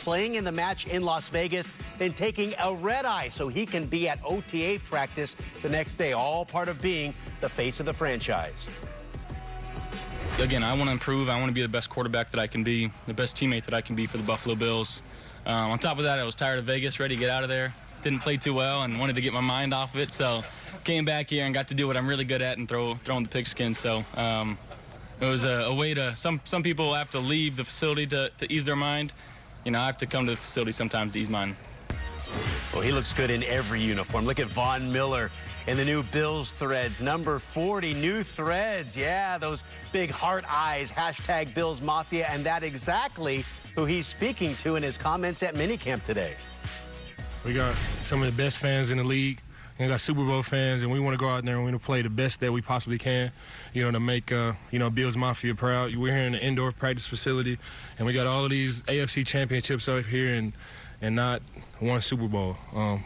playing in the match in Las Vegas, then taking a red-eye so he can be at OTA practice the next day, all part of being the face of the franchise. Again, I want to improve. I want to be the best quarterback that I can be, the best teammate that I can be for the Buffalo Bills. On top of that, I was tired of Vegas, ready to get out of there. Didn't play too well and wanted to get my mind off of it, so came back here and got to do what I'm really good at and throwing the pigskin. So it was a way to, some people have to leave the facility to ease their mind. You know, I have to come to the facility sometimes to ease mine. Well, he looks good in every uniform. Look at Von Miller in the new Bills threads. Number 40, new threads. Yeah, those big heart eyes, hashtag Bills Mafia, and that exactly who he's speaking to in his comments at minicamp today. We got some of the best fans in the league. We got Super Bowl fans, and we want to go out there and we want to play the best that we possibly can, you know, to make, you know, Bills Mafia proud. We're here in the indoor practice facility, and we got all of these AFC championships up here and not one Super Bowl.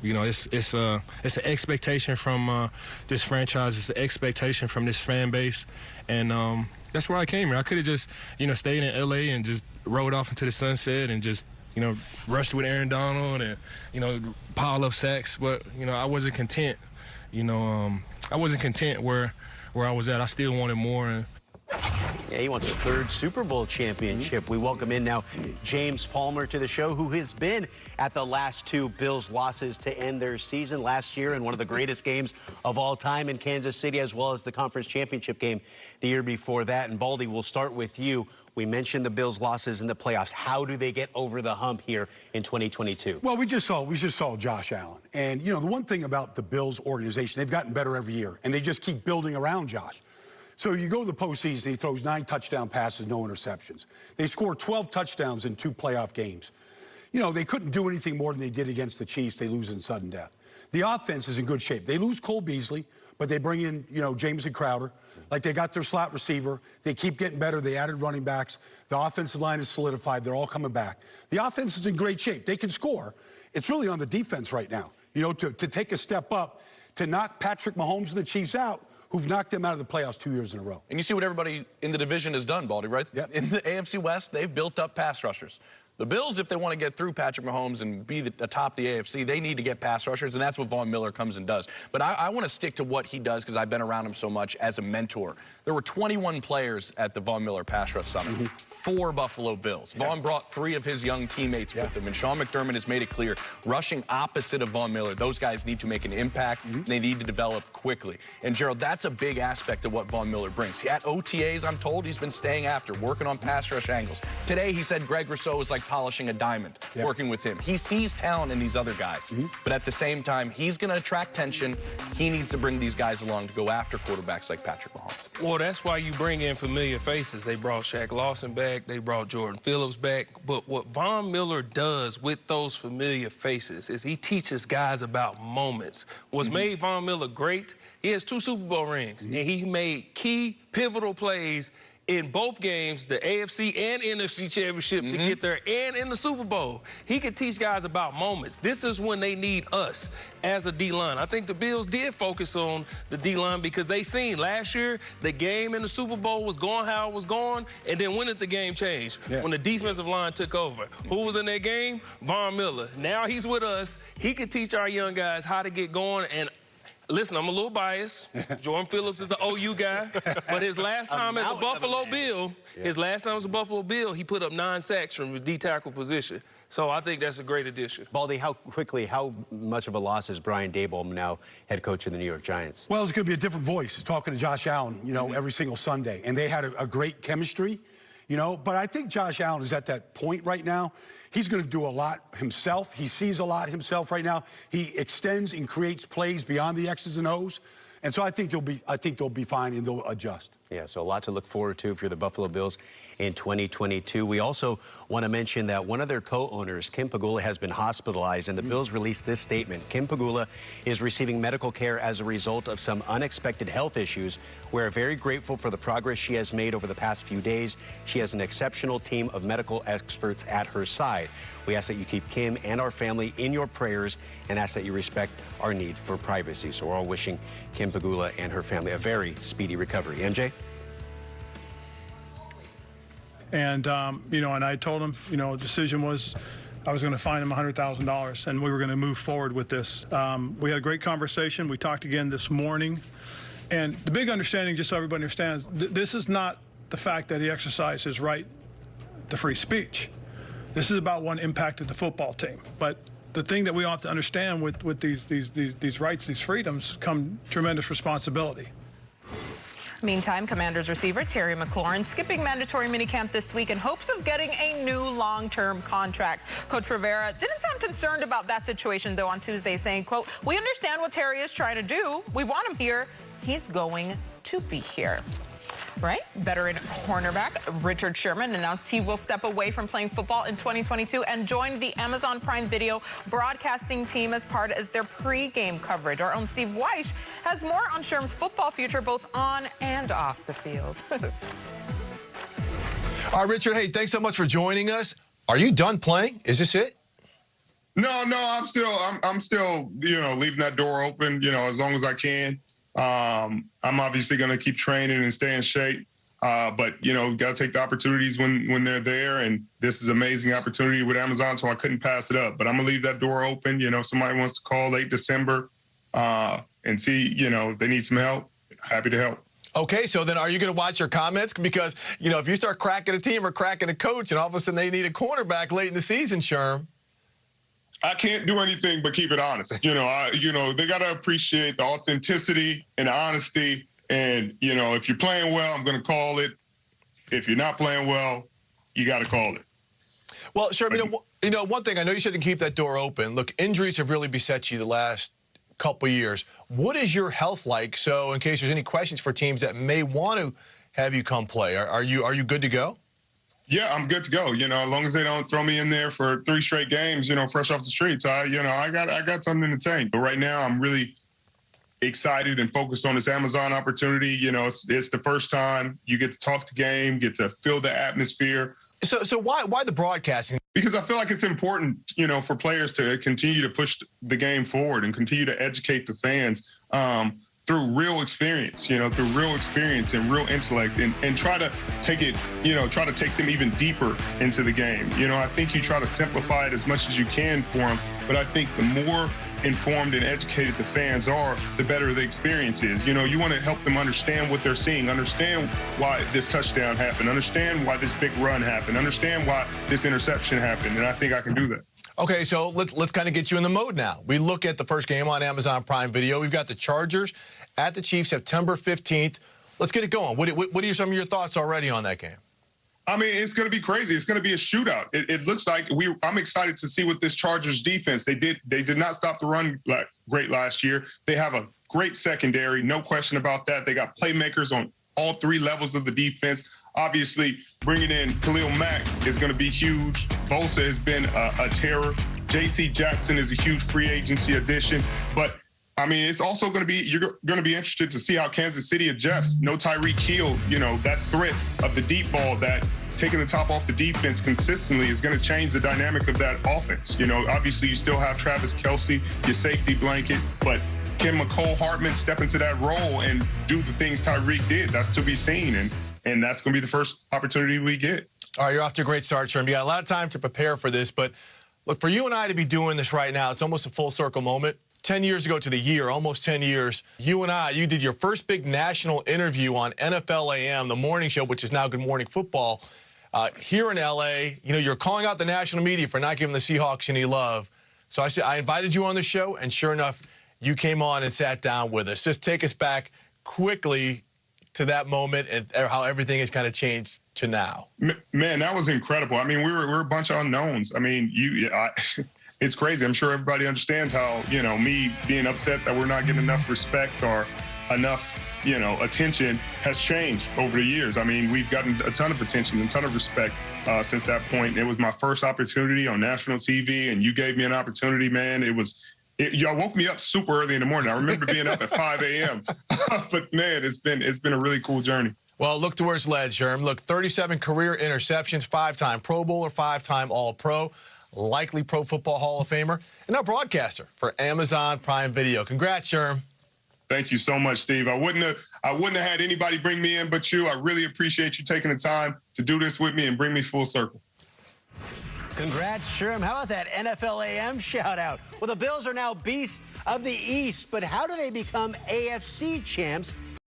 You know, it's an expectation from this franchise. It's an expectation from this fan base, and that's why I came here. I could have just, you know, stayed in L.A. and just rode off into the sunset and just, you know, rushed with Aaron Donald and, you know, pile up sacks. But, you know, I wasn't content. You know, I wasn't content where I was at. I still wanted more. And yeah, he wants a third Super Bowl championship. We welcome in now James Palmer to the show, who has been at the last two Bills losses to end their season last year in one of the greatest games of all time in Kansas City, as well as the conference championship game the year before that. And Baldy, we'll start with you. We mentioned the Bills' losses in the playoffs. How do they get over the hump here in 2022? Well, we just saw Josh Allen. And, you know, the one thing about the Bills organization, they've gotten better every year, and they just keep building around Josh. So you go to the postseason, he throws 9 touchdown passes, no interceptions. They score 12 touchdowns in 2 playoff games. You know, they couldn't do anything more than they did against the Chiefs. They lose in sudden death. The offense is in good shape. They lose Cole Beasley, but they bring in, you know, Jameson Crowder. Like, they got their slot receiver. They keep getting better. They added running backs. The offensive line is solidified. They're all coming back. The offense is in great shape. They can score. It's really on the defense right now, you know, to take a step up, to knock Patrick Mahomes and the Chiefs out, who've knocked them out of the playoffs 2 years in a row. And you see what everybody in the division has done, Baldy, right? Yep. In the AFC West, they've built up pass rushers. The Bills, if they want to get through Patrick Mahomes and be atop the AFC, they need to get pass rushers, and that's what Von Miller comes and does. But I want to stick to what he does because I've been around him so much as a mentor. There were 21 players at the Von Miller Pass Rush Summit, 4 Buffalo Bills. Von brought 3 of his young teammates with him, and Sean McDermott has made it clear, rushing opposite of Von Miller, those guys need to make an impact, and they need to develop quickly. And, Gerald, that's a big aspect of what Von Miller brings. At OTAs, I'm told, he's been staying after, working on pass rush angles. Today, he said Greg Rousseau is like polishing a diamond, working with him. He sees talent in these other guys, but at the same time, he's going to attract tension. He needs to bring these guys along to go after quarterbacks like Patrick Mahomes. Well, that's why you bring in familiar faces. They brought Shaq Lawson back. They brought Jordan Phillips back. But what Von Miller does with those familiar faces is he teaches guys about moments. What's made Von Miller great, he has 2 Super Bowl rings, and he made key, pivotal plays in both games, the AFC and NFC championship, to get there, and in the Super Bowl. He could teach guys about moments. This is when they need us as a D-line. I think the Bills did focus on the D-line because they seen last year the game in the Super Bowl was going how it was going, and then when did the game change? When the defensive line took over. Who was in that game? Von Miller. Now he's with us. He could teach our young guys how to get going. And listen, I'm a little biased. Jordan Phillips is an OU guy, but his last time as a Buffalo Bill, he put up 9 sacks from the D-tackle position. So I think that's a great addition. Baldy, how much of a loss is Brian Daboll, now head coach of the New York Giants? Well, it's going to be a different voice talking to Josh Allen, you know, every single Sunday. And they had a great chemistry, you know. But I think Josh Allen is at that point right now. He's going to do a lot himself. He sees a lot himself right now. He extends and creates plays beyond the X's and O's. And so I think they'll be fine and they'll adjust. Yeah, so a lot to look forward to if you're the Buffalo Bills in 2022. We also want to mention that one of their co-owners, Kim Pegula, has been hospitalized, and the Bills released this statement. Kim Pegula is receiving medical care as a result of some unexpected health issues. We're very grateful for the progress she has made over the past few days. She has an exceptional team of medical experts at her side. We ask that you keep Kim and our family in your prayers and ask that you respect our need for privacy. So we're all wishing Kim Pegula and her family a very speedy recovery. MJ? And, you know, and I told him, you know, decision was I was going to fine him $100,000, and we were going to move forward with this. We had a great conversation. We talked again this morning. And the big understanding, just so everybody understands, this is not the fact that he exercised his right to free speech. This is about what impacted the football team. But the thing that we have to understand with these rights, these freedoms, come tremendous responsibility. Meantime, Commanders receiver Terry McLaurin skipping mandatory minicamp this week in hopes of getting a new long-term contract. Coach Rivera didn't sound concerned about that situation, though, on Tuesday, saying, quote, "We understand what Terry is trying to do. We want him here. He's going to be here." Right? Veteran cornerback Richard Sherman announced he will step away from playing football in 2022 and join the Amazon Prime Video broadcasting team as part of their pre-game coverage. Our own Steve Weish has more on Sherman's football future, both on and off the field. All right, Richard, hey, thanks so much for joining us. Are you done playing? Is this it? No, I'm still, leaving that door open, as long as I can. I'm obviously going to keep training and stay in shape. But, got to take the opportunities when they're there. And this is an amazing opportunity with Amazon, so I couldn't pass it up. But I'm going to leave that door open. If somebody wants to call late December and see, if they need some help, happy to help. Okay, so then are you going to watch your comments? Because, if you start cracking a team or cracking a coach and all of a sudden they need a cornerback late in the season, Sherm. I can't do anything but keep it honest. They got to appreciate the authenticity and the honesty. And, if you're playing well, I'm going to call it. If you're not playing well, you got to call it. Well, Sherm, one thing, I know you shouldn't keep that door open. Look, injuries have really beset you the last couple of years. What is your health like? So in case there's any questions for teams that may want to have you come play, are you good to go? Yeah, I'm good to go. As long as they don't throw me in there for 3 straight games, fresh off the streets, I got something in the tank. But right now, I'm really excited and focused on this Amazon opportunity. It's the first time you get to talk to game, get to feel the atmosphere. So why the broadcasting? Because I feel like it's important, for players to continue to push the game forward and continue to educate the fans through real experience, and real intellect and try to take it, try to take them even deeper into the game. I think you try to simplify it as much as you can for them, but I think the more informed and educated the fans are, the better the experience is. You want to help them understand what they're seeing, understand why this touchdown happened, understand why this big run happened, understand why this interception happened, and I think I can do that. Okay, so let's kind of get you in the mode now. We look at the first game on Amazon Prime Video. We've got the Chargers at the Chiefs September 15th. Let's get it going. What are some of your thoughts already on that game? I mean, it's going to be crazy. It's going to be a shootout. It looks like I'm excited to see what this Chargers defense, they did not stop the run great last year. They have a great secondary, no question about that. They got playmakers on all 3 levels of the defense. Obviously, bringing in Khalil Mack is going to be huge. Bosa has been a terror. J.C. Jackson is a huge free agency addition. But, I mean, it's also going to be, you're going to be interested to see how Kansas City adjusts. No Tyreek Hill, that threat of the deep ball that taking the top off the defense consistently is going to change the dynamic of that offense. Obviously, you still have Travis Kelce, your safety blanket, but can McCole Hartman step into that role and do the things Tyreek did? That's to be seen, and that's going to be the first opportunity we get. All right, you're off to a great start, Sherm. You got a lot of time to prepare for this, but look, for you and I to be doing this right now, it's almost a full circle moment. 10 years ago to the year, almost 10 years, you did your first big national interview on NFL AM, the morning show, which is now Good Morning Football, here in L.A. You're calling out the national media for not giving the Seahawks any love. So I invited you on the show, and sure enough, you came on and sat down with us. Just take us back quickly to that moment and how everything has kind of changed to now. Man, that was incredible. I mean, we're a bunch of unknowns. I mean, it's crazy. I'm sure everybody understands how, me being upset that we're not getting enough respect or enough, attention has changed over the years. I mean, we've gotten a ton of attention and a ton of respect since that point. It was my first opportunity on national TV, and you gave me an opportunity, man. Y'all woke me up super early in the morning. I remember being up at 5 a.m. But, man, it's been a really cool journey. Well, look to where it's led, Sherm. Look, 37 career interceptions, 5-time Pro Bowler, 5-time All-Pro, likely Pro Football Hall of Famer, and now broadcaster for Amazon Prime Video. Congrats, Sherm. Thank you so much, Steve. I wouldn't have had anybody bring me in but you. I really appreciate you taking the time to do this with me and bring me full circle. Congrats, Sherm. How about that NFL AM shout out? Well, the Bills are now beasts of the East, but how do they become AFC champs?